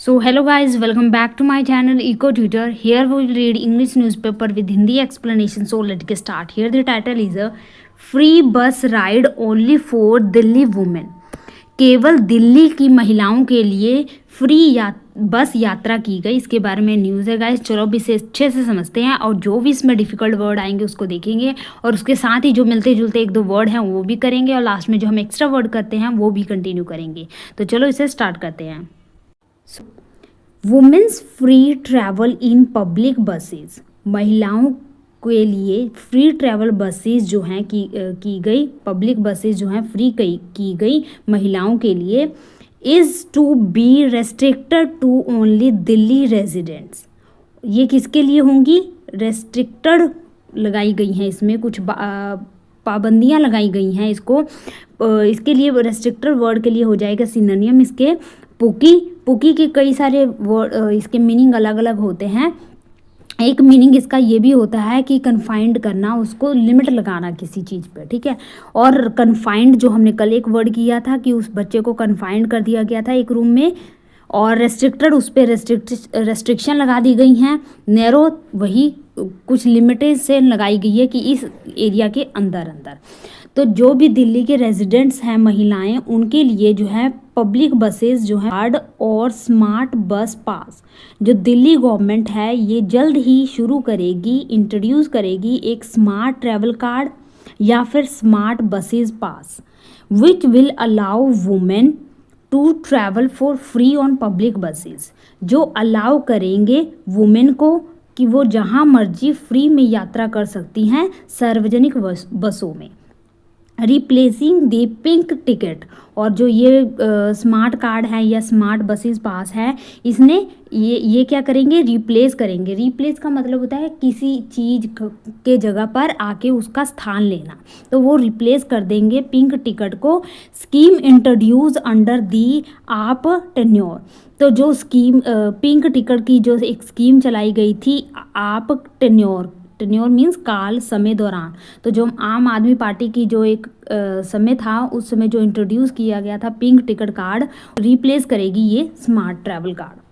So hello guys, welcome back to my channel Eco Tutor. Here we will read English newspaper with Hindi explanation. So let's get start. Here the title is a free bus ride only for Delhi women. केवल दिल्ली की महिलाओं के लिए free बस यात्रा की गई, इसके बारे में न्यूज़ है गाइस। चलो अब इसे अच्छे से समझते हैं और जो भी इसमें डिफ़िकल्ट वर्ड आएंगे उसको देखेंगे और उसके साथ ही जो मिलते जुलते एक दो वर्ड हैं वो भी करेंगे और लास्ट में जो हम एक्स्ट्रा वर्ड करते हैं वो भी कंटिन्यू करेंगे। तो चलो इसे स्टार्ट करते हैं। Women's free travel in public buses, महिलाओं के लिए फ्री ट्रैवल बसेस जो हैं की गई, पब्लिक बसेस जो हैं फ्री की गई महिलाओं के लिए, is to be restricted to only Delhi residents. ये किसके लिए होंगी? रेस्ट्रिक्टेड लगाई गई हैं, इसमें कुछ पाबंदियां लगाई गई हैं। इसके लिए रेस्ट्रिक्टेड वर्ड के लिए हो जाएगा सिनोनिम इसके पुकी के कई सारे वर्ड, इसके मीनिंग अलग अलग होते हैं। एक मीनिंग इसका ये भी होता है कि कन्फाइंड करना, उसको लिमिट लगाना किसी चीज़ पे, ठीक है। और कन्फाइंड जो हमने कल एक वर्ड किया था कि उस बच्चे को कन्फाइंड कर दिया गया था एक रूम में, और रेस्ट्रिक्टेड उस पर रेस्ट्रिक्शन लगा दी गई हैं। नैरो वही कुछ लिमिटेशन लगाई गई है कि इस एरिया के अंदर। तो जो भी दिल्ली के रेजिडेंट्स हैं महिलाएं, उनके लिए जो है पब्लिक बसेस जो है कार्ड और स्मार्ट बस पास जो दिल्ली गवर्नमेंट है ये जल्द ही शुरू करेगी, इंट्रोड्यूस करेगी एक स्मार्ट ट्रैवल कार्ड या फिर smart buses pass which will allow women to travel for free on public buses, जो अलाउ करेंगे वुमेन को कि वो जहाँ मर्जी फ्री में यात्रा कर सकती हैं सार्वजनिक बसों में। रिप्लेसिंग द पिंक टिकट, और जो ये स्मार्ट कार्ड है या स्मार्ट बसेस पास है, इसने ये क्या करेंगे? रिप्लेस करेंगे। रिप्लेस का मतलब होता है किसी चीज़ के जगह पर आके उसका स्थान लेना, तो वो रिप्लेस कर देंगे पिंक टिकट को। स्कीम इंट्रोड्यूस अंडर दी आप टेन्योर, तो जो स्कीम पिंक टिकट की जो एक स्कीम चलाई गई थी आप टेन्योर मीन्स काल समय दौरान, तो जो आम आदमी पार्टी की जो एक समय था उस समय जो इंट्रोड्यूस किया गया था पिंक टिकट कार्ड, रिप्लेस करेगी ये smart travel card.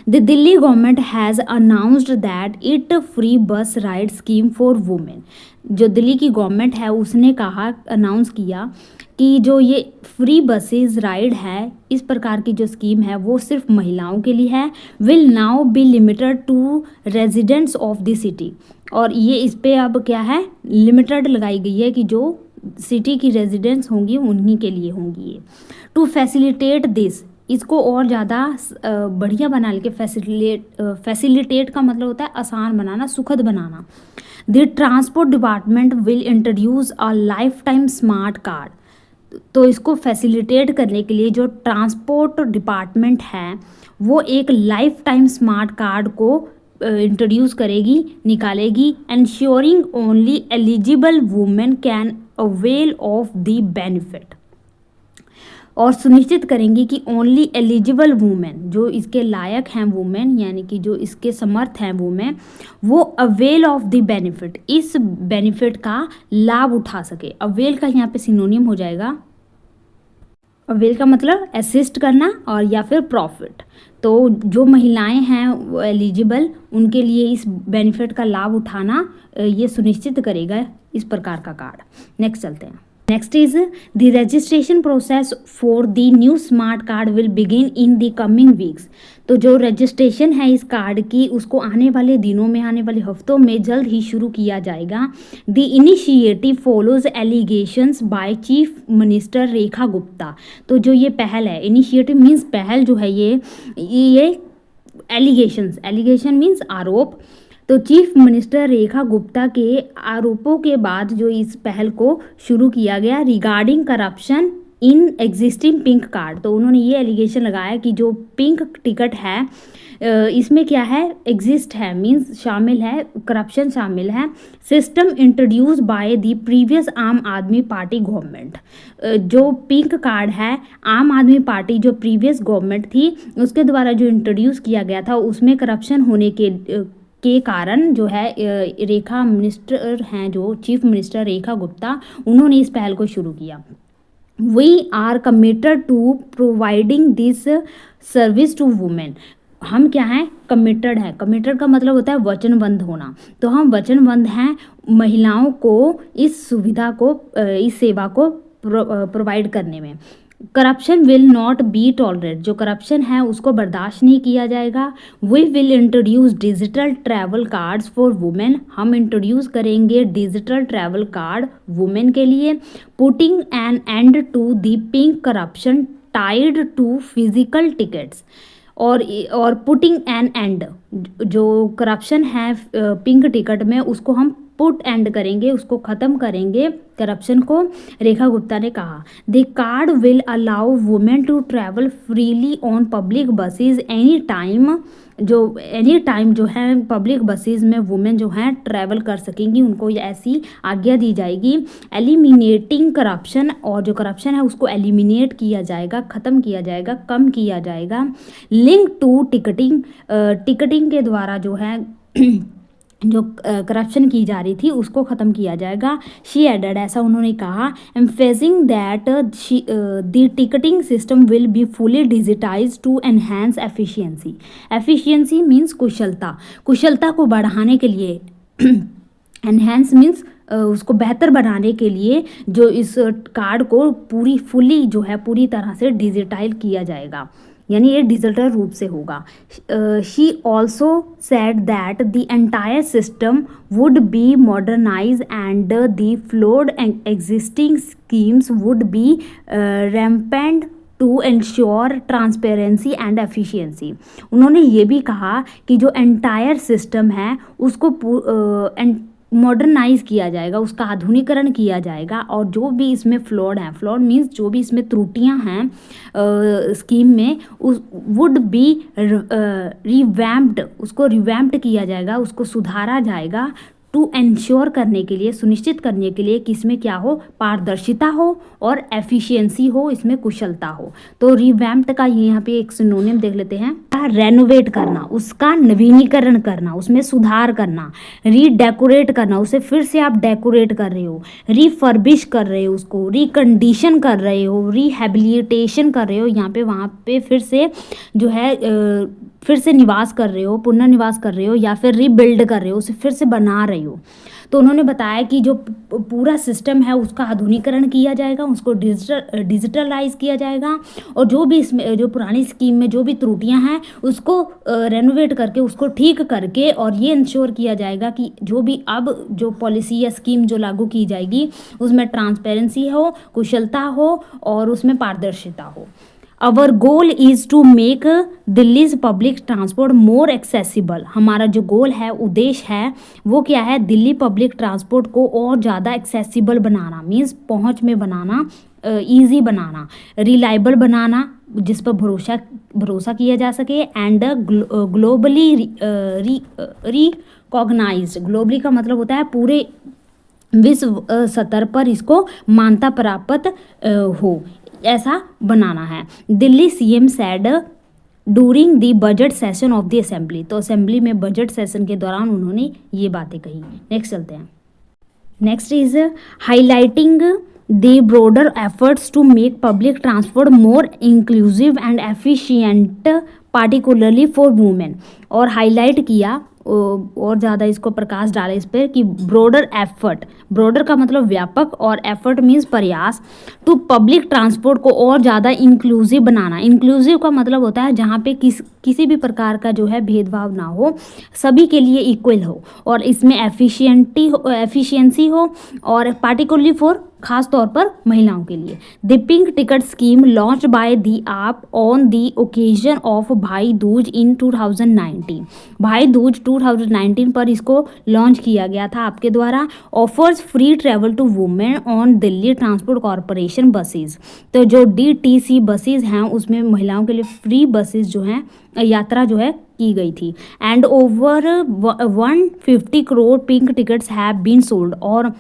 The Delhi government has announced that it free बस राइड स्कीम फॉर वुमेन, जो दिल्ली की गवर्नमेंट है उसने कहा, अनाउंस किया कि जो ये फ्री बसेस राइड है, इस प्रकार की जो स्कीम है वो सिर्फ महिलाओं के लिए है। Will now be limited to residents of the city, और ये इस पे अब क्या है? लिमिटेड लगाई गई है कि जो सिटी की रेजिडेंट्स होंगी उन्हीं के लिए होंगी ये। टू फैसिलिटेट दिस, इसको और ज़्यादा बढ़िया बना के फैसिलिटेट का मतलब होता है आसान बनाना, सुखद बनाना। The transport department will introduce a life time smart card, तो इसको फैसिलिटेट करने के लिए जो ट्रांसपोर्ट डिपार्टमेंट है वो एक लाइफ टाइम स्मार्ट कार्ड को इंट्रोड्यूस करेगी, निकालेगी। Ensuring only eligible women can avail of the benefit, और सुनिश्चित करेंगी कि ओनली एलिजिबल वुमेन, जो इसके लायक हैं वुमेन यानी कि जो इसके समर्थ हैं वुमेन, वो अवेल ऑफ द बेनिफिट, इस बेनिफिट का लाभ उठा सके। अवेल का यहाँ पे सिनोनिम हो जाएगा, अवेल का मतलब असिस्ट करना और या फिर प्रॉफिट। तो जो महिलाएं हैं वो एलिजिबल, उनके लिए इस बेनिफिट का लाभ उठाना ये सुनिश्चित करेगा इस प्रकार का कार्ड। नेक्स्ट चलते हैं। Next is the registration process for the new smart card will begin in the coming weeks, तो जो रजिस्ट्रेशन है इस कार्ड की उसको आने वाले दिनों में, आने वाले हफ्तों में जल्द ही शुरू किया जाएगा। The initiative follows allegations by chief minister Rekha Gupta, तो जो ये पहल है, इनिशिएटिव मीन्स पहल जो है ये एलिगेशन मीन्स आरोप, तो चीफ मिनिस्टर रेखा गुप्ता के आरोपों के बाद जो इस पहल को शुरू किया गया regarding corruption in existing pink card, तो उन्होंने ये एलिगेशन लगाया कि जो पिंक टिकट है इसमें क्या है? एग्जिस्ट है मीन्स शामिल है, करप्शन शामिल है। System introduce by the previous आम आदमी पार्टी गवर्नमेंट, जो पिंक कार्ड है आम आदमी पार्टी जो प्रीवियस गवर्नमेंट थी उसके द्वारा जो इंट्रोड्यूस किया गया था उसमें करप्शन होने के कारण जो है रेखा मिनिस्टर हैं, जो चीफ मिनिस्टर रेखा गुप्ता, उन्होंने इस पहल को शुरू किया। We are committed to providing this service to women. हम क्या हैं, कमिटेड है। कमिटेड का मतलब होता है वचनबद्ध होना। तो हम वचनबद्ध हैं महिलाओं को इस सुविधा को, इस सेवा को प्रोवाइड करने में। Corruption will not be tolerate, जो करप्शन है उसको बर्दाश्त नहीं किया जाएगा। We will introduce digital travel cards for women, हम इंट्रोड्यूस करेंगे डिजिटल ट्रैवल कार्ड वुमेन के लिए। Putting an end to the pink corruption tide to physical tickets, और पुटिंग एन एंड, जो करप्शन है पिंक टिकट में उसको हम पुट एंड करेंगे, उसको ख़त्म करेंगे करप्शन को। रेखा गुप्ता ने कहा the card will allow women to travel freely on public buses any time, any time जो है पब्लिक बसेज में वुमेन जो हैं ट्रैवल कर सकेंगी, उनको ऐसी आज्ञा दी जाएगी। एलिमिनेटिंग करप्शन, और जो करप्शन है उसको एलिमिनेट किया जाएगा, ख़त्म किया जाएगा, कम किया जाएगा। लिंक टू टिकटिंग, टिकटिंग के द्वारा जो है जो करप्शन की जा रही थी उसको ख़त्म किया जाएगा। शी एडेड, ऐसा उन्होंने कहा, emphasising that the ticketing system will be fully digitise to enhance efficiency. Efficiency means कुशलता, कुशलता को बढ़ाने के लिए एनहेंस मीन्स उसको बेहतर बनाने के लिए जो इस कार्ड को फुली जो है पूरी तरह से डिजिटाइज किया जाएगा, यानी ये डिजिटल रूप से होगा। She also said that the entire system would be modernise and the flawed existing schemes would be revamped to ensure transparency and efficiency. उन्होंने ये भी कहा कि जो एंटायर सिस्टम है उसको मॉडर्नाइज किया जाएगा, उसका आधुनिकरण किया जाएगा, और जो भी इसमें फ्लॉड हैं, फ्लॉड मीन्स जो भी इसमें त्रुटियां हैं स्कीम में, उस वुड बी रिवैम्प्ड, उसको रिवैम्प्ड किया जाएगा, उसको सुधारा जाएगा। टू इंश्योर करने के लिए, सुनिश्चित करने के लिए कि इसमें क्या हो, पारदर्शिता हो और एफिशिएंसी हो, इसमें कुशलता हो। तो रिवैम्प्ड का यहाँ पे एक सिनोनिम देख लेते हैं, रेनोवेट करना, उसका नवीनीकरण करना, उसमें सुधार करना। रीडेकोरेट करना, उसे फिर से आप डेकोरेट कर रहे हो। रिफर्बिश कर रहे हो, उसको रिकंडीशन कर रहे हो, रिहेबिलिटेशन कर रहे हो, यहाँ पे वहाँ पे फिर से जो है फिर से निवास कर रहे हो, पुनर्निवास कर रहे हो, या फिर रीबिल्ड कर रहे हो, उसे फिर से बना रहे हो। तो उन्होंने बताया कि जो पूरा सिस्टम है उसका आधुनिकरण किया जाएगा, उसको डिजिटलाइज किया जाएगा, और जो भी इसमें जो पुरानी स्कीम में जो भी त्रुटियां हैं उसको रेनोवेट करके, उसको ठीक करके, और ये इंश्योर किया जाएगा कि जो भी अब जो पॉलिसी या स्कीम जो लागू की जाएगी उसमें ट्रांसपेरेंसी हो, कुशलता हो और उसमें पारदर्शिता हो। Our goal is to make Delhi's public transport more accessible. हमारा जो गोल है, उद्देश्य है, वो क्या है, दिल्ली पब्लिक ट्रांसपोर्ट को और ज़्यादा एक्सेसिबल बनाना, मीन्स पहुँच में बनाना, ईजी बनाना, रिलायबल बनाना, जिस पर भरोसा किया जा सके, एंड ग्लोबली रिकॉग्नाइज्ड। ग्लोबली का मतलब होता है पूरे विश्व स्तर पर इसको मान्यता प्राप्त हो, ऐसा बनाना है। Delhi CM said during the budget session of the assembly. तो असेंबली में बजट सेशन के दौरान उन्होंने ये बातें कही। नेक्स्ट चलते हैं। Next is highlighting the broader efforts to make public transport more inclusive and efficient particularly for women. और हाईलाइट किया और ज़्यादा इसको प्रकाश डाले इस पर कि ब्रॉडर एफर्ट, ब्रॉडर का मतलब व्यापक और एफर्ट मीन्स प्रयास, टू पब्लिक ट्रांसपोर्ट को और ज़्यादा इंक्लूसिव बनाना। इंक्लूसिव का मतलब होता है जहाँ पे किसी भी प्रकार का जो है भेदभाव ना हो, सभी के लिए इक्वल हो, और इसमें एफिशिएंसी हो, और पार्टिकुलरली फॉर खास तौर पर महिलाओं के लिए। The pink ticket scheme launch by the आप ऑन दी ओकेजन ऑफ भाई दूज इन 2019। भाई दूज 2019 पर इसको लॉन्च किया गया था आपके द्वारा। Offers free travel to women on Delhi Transport Corporation buses. तो जो DTC बसेस हैं उसमें महिलाओं के लिए फ्री बसेस जो हैं यात्रा जो है की गई थी। And over 150 crore pink tickets have been sold. और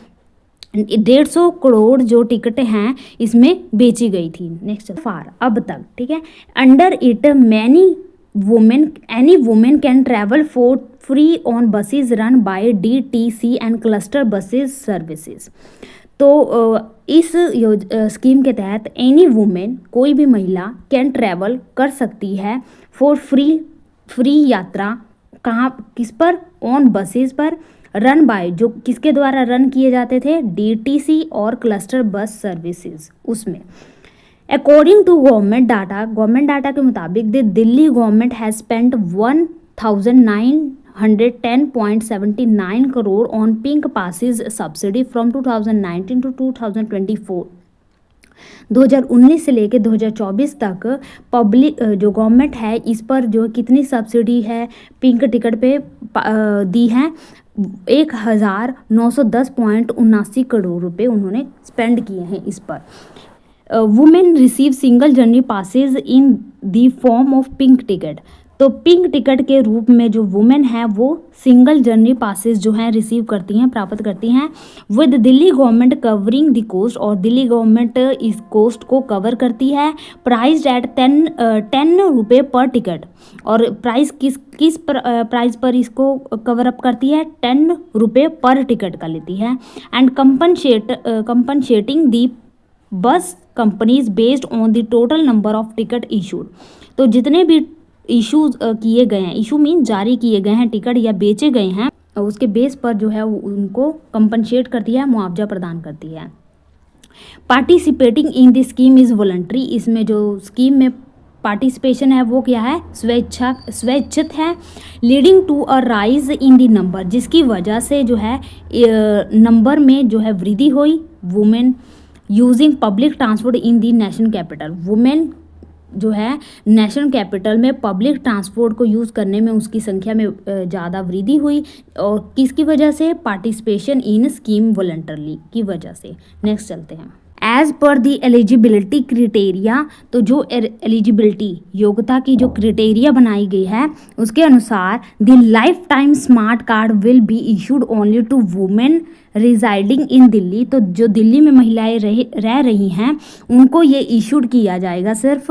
150 करोड़ जो टिकटें हैं इसमें बेची गई थी। नेक्स्ट फार, अब तक, ठीक है। Under it any women can travel for free on buses run by DTC and cluster buses services. तो इस स्कीम के तहत एनी वुमेन, कोई भी महिला कैन ट्रैवल कर सकती है फॉर फ्री यात्रा, कहाँ, किस पर, ऑन बसेस पर, रन बाय, जो किसके द्वारा रन किए जाते थे, डीटीसी और क्लस्टर बस सर्विसेज उसमें। अकॉर्डिंग टू गवर्नमेंट डाटा के मुताबिक the Delhi government has spent 1910.79 crore on pink passes subsidy from 2019 to 2024। 2019 से लेकर 2024 तक पब्लिक जो गवर्नमेंट है इस पर जो कितनी सब्सिडी है पिंक टिकट पे दी है, 1910.79 करोड़ रुपए उन्होंने स्पेंड किए हैं इस पर। Women receive single journey passes in the form of pink ticket, तो पिंक टिकट के रूप में जो वुमेन है वो सिंगल जर्नी पासेस जो हैं रिसीव करती हैं, प्राप्त करती हैं। With Delhi government covering the cost, और दिल्ली गवर्नमेंट इस कोस्ट को कवर करती है। प्राइस एट 10 रुपये पर टिकट, और प्राइस किस प्राइस पर इसको कवर अप करती है, 10 रुपये पर टिकट का लेती है। एंड कंपनशेटिंग दी बस companies based on the total number of ticket issued, तो जितने भी इशूज किए गए हैं, इशू मीन जारी किए गए हैं टिकट या बेचे गए हैं, उसके बेस पर जो है उनको कंपनसेट करती है, मुआवजा प्रदान करती है। Participating in the scheme is voluntary, इसमें जो स्कीम में पार्टिसिपेशन है वो क्या है, स्वैच्छित है। Leading to a rise in the number, जिसकी वजह से जो है नंबर में जो है वृद्धि हुई। वुमेन यूजिंग पब्लिक ट्रांसपोर्ट इन दी नेशनल कैपिटल, वुमेन जो है नेशनल कैपिटल में पब्लिक ट्रांसपोर्ट को यूज़ करने में उसकी संख्या में ज़्यादा वृद्धि हुई, और किसकी वजह से, पार्टिसिपेशन इन स्कीम वॉलंटरली की वजह से। नेक्स्ट चलते हैं। एज पर दी एलिजिबिलिटी क्रिटेरिया, तो जो एलिजिबिलिटी योग्यता की जो क्रिटेरिया बनाई गई है उसके अनुसार the life time smart card will be issued only to women residing in Delhi, तो जो दिल्ली में महिलाएं रह रही हैं उनको ये इशूड किया जाएगा सिर्फ।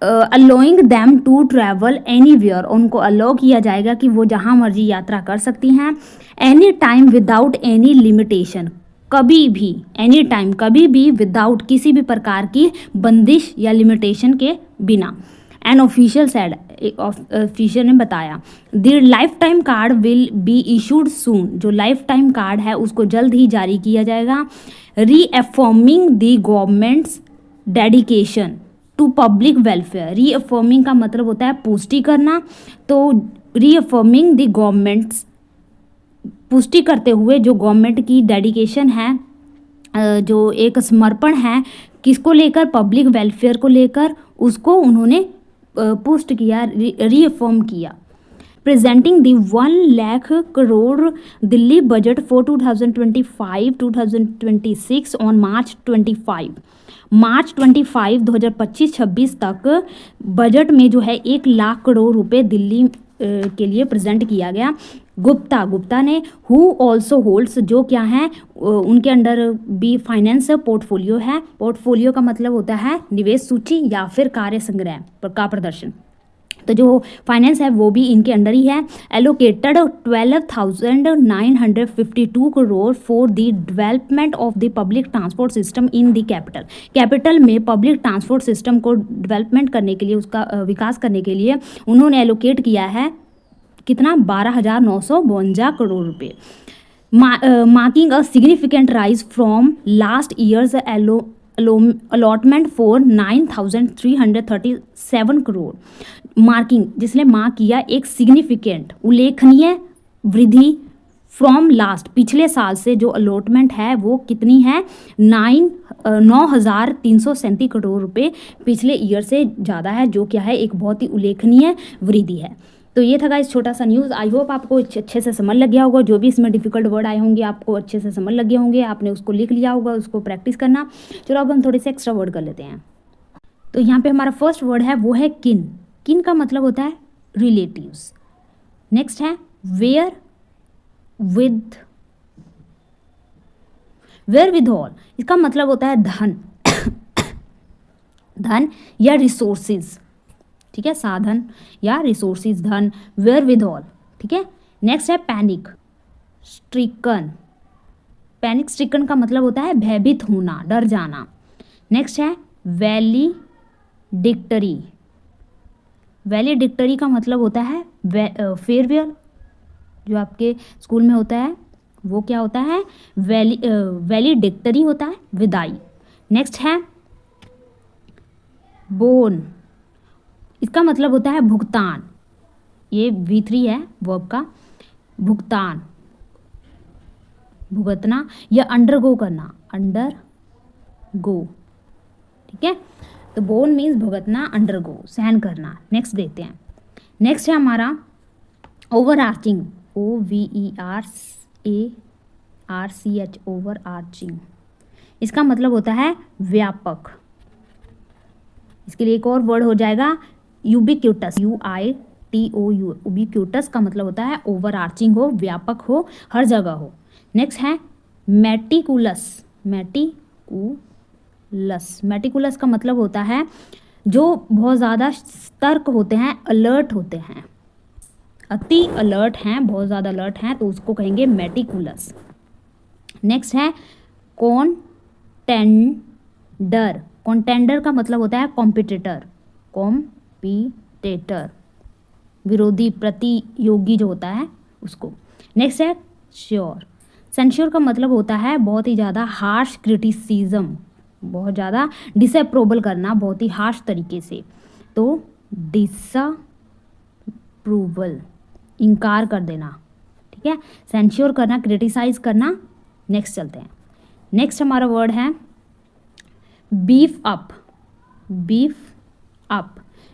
Allowing them to travel anywhere, उनको अलो किया जाएगा कि वो जहाँ मर्जी यात्रा कर सकती हैं। Any time without any limitation, कभी भी, एनी टाइम कभी भी, विदाउट किसी भी प्रकार की बंदिश या लिमिटेशन के बिना। एन ऑफिशियल सेड, ऑफिशियल ने बताया, the life time card will be issued soon, जो लाइफ टाइम कार्ड है उसको जल्द ही जारी किया जाएगा। Reaffirming the government's dedication to public welfare, reaffirming का मतलब होता है पुष्टि करना, तो रीअफर्मिंग द गवर्नमेंट्स, पुष्टि करते हुए जो गवर्नमेंट की डेडिकेशन है, जो एक समर्पण है किसको लेकर, पब्लिक वेलफेयर को लेकर, उसको उन्होंने पुष्ट किया, रीअफर्म किया। Presenting the 1 lakh crore Delhi budget for 2025-2026 on March 25 2025-26 तक बजट में जो है 1 लाख करोड़ रुपए दिल्ली के लिए प्रेजेंट किया गया। गुप्ता ने हु ऑल्सो होल्ड्स, जो क्या है उनके अंडर भी फाइनेंस पोर्टफोलियो है। पोर्टफोलियो का मतलब होता है निवेश सूची या फिर कार्य संग्रह का प्रदर्शन, तो जो फाइनेंस है वो भी इनके अंडर ही है। Allocated 12,952 crore for the development of the public transport system in the capital में पब्लिक ट्रांसपोर्ट सिस्टम को डेवलपमेंट करने के लिए, उसका विकास करने के लिए उन्होंने एलोकेट किया है कितना, 12,952 करोड़ रुपये। Marking a significant rise from last years allotment for 9,337 crore. Marking, जिसने मार्क किया एक सिग्निफिकेंट, उल्लेखनीय वृद्धि फ्रॉम लास्ट, पिछले साल से जो अलॉटमेंट है वो कितनी है, 9,337 करोड़ रुपए पिछले ईयर से ज़्यादा है, जो क्या है एक बहुत ही उल्लेखनीय वृद्धि है। तो ये था गाइस छोटा सा न्यूज़। आई होप आपको अच्छे से समझ लग गया होगा, जो भी इसमें डिफिकल्ट वर्ड आए होंगे आपको अच्छे से समझ लग गए होंगे, आपने उसको लिख लिया होगा, उसको प्रैक्टिस करना। चलो अब हम थोड़े से एक्स्ट्रा वर्ड कर लेते हैं। तो यहाँ पे हमारा फर्स्ट वर्ड है वो है किन। किन का मतलब होता है रिलेटिव्स। नेक्स्ट है वेयर विद ऑल, इसका मतलब होता है धन धन या रिसोर्सेज, ठीक है, साधन या रिसोर्सेज, धन, वेयर विद ऑल, ठीक है। नेक्स्ट है पैनिक, स्ट्रिकन, पैनिक स्ट्रिकन का मतलब होता है भयभीत होना, डर जाना। नेक्स्ट है वैलिडिक्टरी। वैलिडिक्टरी का मतलब होता है फेयरवेल, जो आपके स्कूल में होता है वो क्या होता है, वैलिडिक्टरी होता है, विदाई। नेक्स्ट है बोन, इसका मतलब होता है भुगतान, ये V3 है वर्ब का, भुगतान, भुगतना या अंडरगो करना, अंडर गो, ठीक है। तो बोन मीन्स भुगतना, अंडरगो, सहन करना। नेक्स्ट देखते हैं। नेक्स्ट है हमारा over arching, OVERARCH, over arching. इसका मतलब होता है व्यापक। इसके लिए एक और वर्ड हो जाएगा यूबिक्यूटस, UITOU, उबिक्यूटस का मतलब होता है ओवर आर्चिंग हो, व्यापक हो, हर जगह हो। नेक्स्ट है मेटिकुलस। मेटिकुलस का मतलब होता है जो बहुत ज़्यादा सतर्क होते हैं, अलर्ट होते हैं, अति अलर्ट हैं, बहुत ज़्यादा अलर्ट हैं, तो उसको कहेंगे मेटिकुलस। नेक्स्ट है कॉन्टेंडर। कॉन्टेंडर का मतलब होता है कॉम्पिटिटर, विरोधी, प्रतियोगी जो होता है उसको। नेक्स्ट है श्योर। सेंश्योर का मतलब होता है बहुत ही ज़्यादा हार्श क्रिटिसिज्म, बहुत ज़्यादा डिसअप्रूवल करना, बहुत ही हार्श तरीके से, तो डिसअप्रूवल, इनकार कर देना, ठीक है। सेंश्योर करना, क्रिटिसाइज करना। नेक्स्ट चलते हैं। नेक्स्ट हमारा वर्ड है बीफ अप।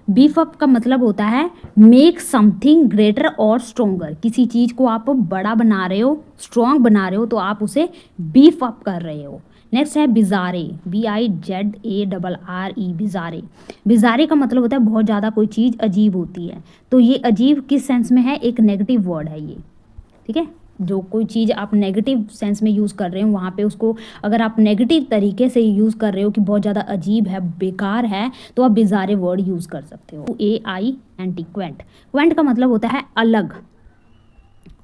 बीफ अप का मतलब होता है मेक समथिंग ग्रेटर और स्ट्रोंगर। किसी चीज़ को आप बड़ा बना रहे हो, स्ट्रॉन्ग बना रहे हो, तो आप उसे बीफ अप कर रहे हो। नेक्स्ट है बिजारे, BIZARRE, बिजारे। बिजारे का मतलब होता है बहुत ज़्यादा कोई चीज़ अजीब होती है। तो ये अजीब किस सेंस में है, एक नेगेटिव वर्ड है ये, ठीक है। जो कोई चीज़ आप नेगेटिव सेंस में यूज़ कर रहे हो, वहाँ पे उसको अगर आप नेगेटिव तरीके से यूज़ कर रहे हो कि बहुत ज़्यादा अजीब है, बेकार है, तो आप बिजारे वर्ड यूज़ कर सकते हो। AINT, Quint. क्वेंट का मतलब होता है अलग,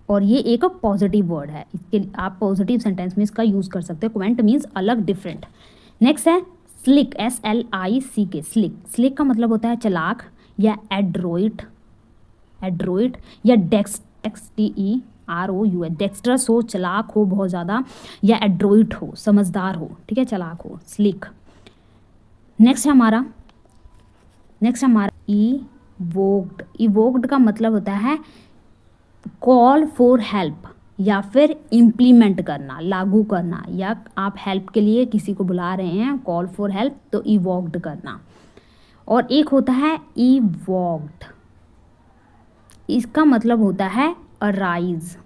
और ये एक पॉजिटिव वर्ड है, इसके आप पॉजिटिव सेंटेंस में इसका यूज़ कर सकते हो। क्वेंट मीन्स अलग, डिफरेंट। नेक्स्ट है स्लिक, SLICK, स्लिक। स्लिक का मतलब होता है चालाक या एड्रोइट या DEXTEROUS, डेक्स्ट्रस हो, चालाक हो बहुत ज़्यादा, या एड्रोइट हो, समझदार हो, ठीक है, चालाक हो, स्लिक। नेक्स्ट हमारा इवोक्ड। इवोक्ड का मतलब होता है कॉल फॉर हेल्प, या फिर इम्प्लीमेंट करना, लागू करना, या आप हेल्प के लिए किसी को बुला रहे हैं, कॉल फॉर हेल्प, तो इवोक्ड करना। और एक होता है इवोक्ड, इसका मतलब होता है अराइज,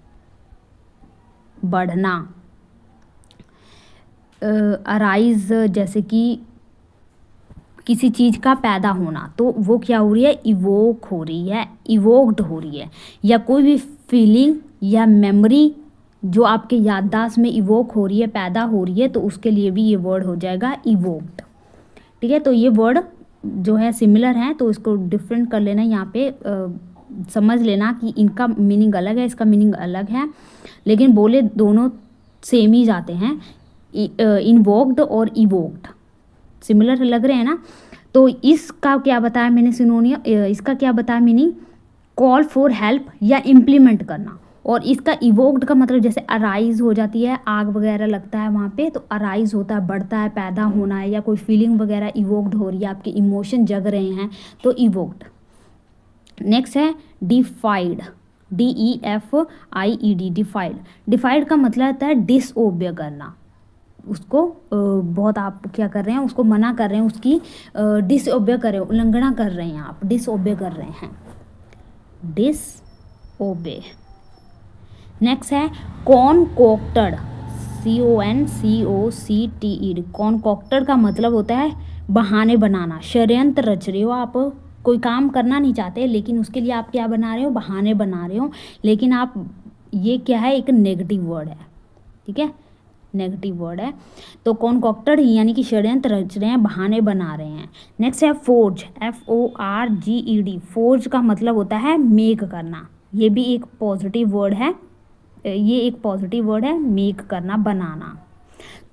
बढ़ना। अराइज जैसे कि किसी चीज़ का पैदा होना, तो वो क्या हो रही है, इवोक हो रही है, इवोक्ड हो रही है। या कोई भी फीलिंग या मेमोरी जो आपके याददाश्त में इवोक हो रही है, पैदा हो रही है, तो उसके लिए भी ये वर्ड हो जाएगा इवोक्ड, ठीक है। तो ये वर्ड जो है सिमिलर हैं, तो इसको डिफरेंट कर लेना, यहाँ पे समझ लेना कि इनका मीनिंग अलग है, इसका मीनिंग अलग है, लेकिन बोले दोनों सेम ही जाते हैं। इन्वोक्ड और इवोक्ड सिमिलर लग रहे हैं ना। तो इसका क्या बताया मैंने सिनोनियम, इसका क्या बताया मीनिंग, कॉल फॉर हेल्प या इम्प्लीमेंट करना। और इसका इवोक्ड का मतलब जैसे अराइज हो जाती है, आग वगैरह लगता है वहाँ पे, तो अराइज होता है, बढ़ता है, पैदा होना है, या कोई फीलिंग वगैरह इवोक्ड हो रही है, आपके इमोशन जग रहे हैं, तो इवोक्ड। नेक्स्ट है डिफाइड, DEFIED, डिफाइड। डिफाइड का मतलब होता है डिसओबे करना, उसको बहुत आप क्या कर रहे हैं, उसको मना कर रहे हैं, उसकी डिसओबे कर रहे हो, उल्लंघना कर रहे हैं, आप डिसओबे कर रहे हैं, डिसओबे। नेक्स्ट है कॉनकॉक्टेड, CONCOCTED। कॉनकॉक्टेड का मतलब होता है बहाने बनाना, षड्यंत्र रच रहे हो, आप कोई काम करना नहीं चाहते, लेकिन उसके लिए आप क्या बना रहे हो, बहाने बना रहे हो। लेकिन आप, ये क्या है, एक नेगेटिव वर्ड है, ठीक है, नेगेटिव वर्ड है। तो कॉनकॉक्टेड ही यानी कि षड्यंत्र रच रहे हैं, बहाने बना रहे हैं। नेक्स्ट है फोर्ज, FORGED। फोर्ज का मतलब होता है मेक करना, ये भी एक पॉजिटिव वर्ड है, ये एक पॉजिटिव वर्ड है, मेक करना, बनाना।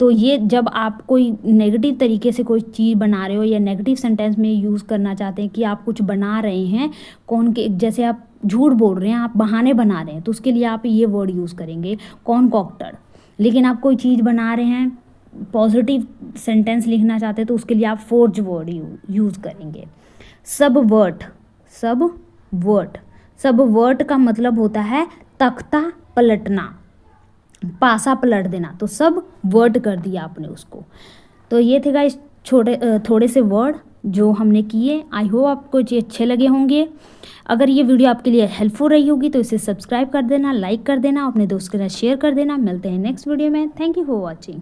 तो ये जब आप कोई नेगेटिव तरीके से कोई चीज़ बना रहे हो या नेगेटिव सेंटेंस में यूज़ करना चाहते हैं कि आप कुछ बना रहे हैं, कौन के जैसे आप झूठ बोल रहे हैं, आप बहाने बना रहे हैं, तो उसके लिए आप ये वर्ड यूज़ करेंगे कॉन्कॉक्टेड। लेकिन आप कोई चीज़ बना रहे हैं, पॉजिटिव सेंटेंस लिखना चाहते हैं, तो उसके लिए आप फोर्ज वर्ड यूज़ करेंगे। सबवर्ट, सबवर्ट, सबवर्ट का मतलब होता है तख्ता पलटना, पासा पलट देना। तो सब वर्ड कर दिया आपने उसको। तो ये थे गाइस थोड़े से वर्ड जो हमने किए। आई होप आपको ये अच्छे लगे होंगे। अगर ये वीडियो आपके लिए हेल्पफुल रही होगी तो इसे सब्सक्राइब कर देना, लाइक कर देना, अपने दोस्त के साथ शेयर कर देना। मिलते हैं नेक्स्ट वीडियो में। Thank you for watching.